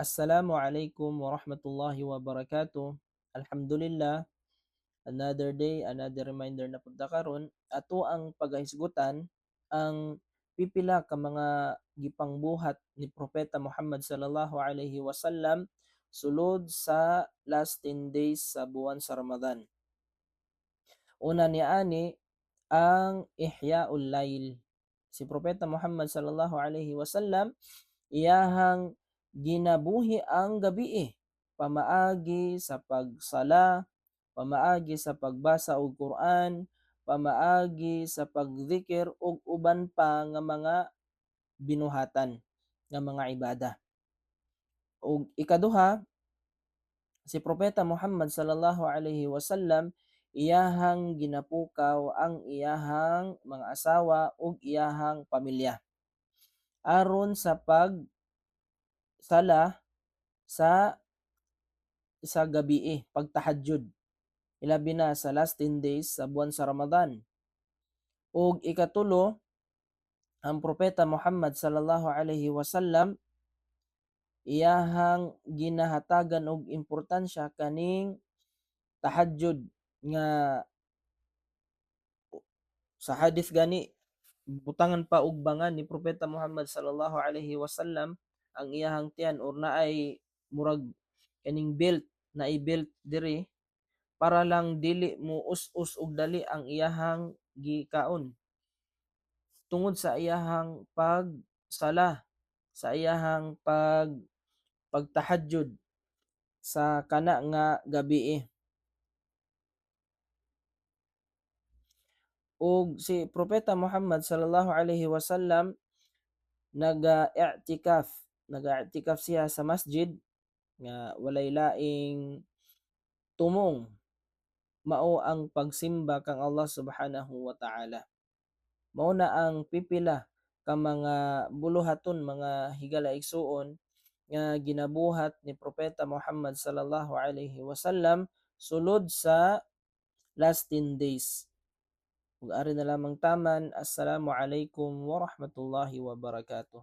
Assalamualaikum warahmatullahi wabarakatuh. Alhamdulillah, another day, another reminder na punta karon. Ato ang pagahisgutan ang pipila ka mga gipangbuhat ni Propeta Muhammad sallallahu alaihi wasallam sulod sa last 10 days sa buwan sa Ramadan. Una niani ang Ihya'ul Lail. Si Propeta Muhammad sallallahu alaihi wasallam iyahang ginabuhi ang gabi pamaagi sa pagsala, pamaagi sa pagbasa og Quran, pamaagi sa pagzikir ug uban pa nga mga binuhatan nga mga ibada. Ug ikaduha, si Propeta Muhammad sallallahu alaihi wasallam iyahang ginapukaw ang iyahang mga asawa ug iyahang pamilya aron sa pagsala sa gabi pagtahajjud, ilabi na sa last 10 days sa buwan sa Ramadan. Ug ikatulo, ang Propeta Muhammad sallallahu alaihi wasallam iyahang ginahatagan og importansya kaning tahajjud nga sa hadith gani butangan pa og bangan ni Propeta Muhammad sallallahu alaihi wasallam ang iyahang tiyan or naay murag kaning belt na i-belt diri para lang dili mo us-us og dali ang iyahang gikaon tungod sa iyahang pagsala, sa iyahang pagtahajjud sa kana nga gabi. Ug si Propeta Muhammad sallallahu alaihi wasallam nag-i'tikaf, nag-i'tikaf siya sa masjid nga walay laing tumong, mao ang pagsimba kang Allah subhanahu wa ta'ala. Mao na ang pipila ka mga buluhaton, mga higala igsuon nga ginabuhat ni Propeta Muhammad sallallahu alaihi wasallam sulod sa last 10 days. Ug ari na lamang taman, assalamu alaikum warahmatullahi wabarakatuh.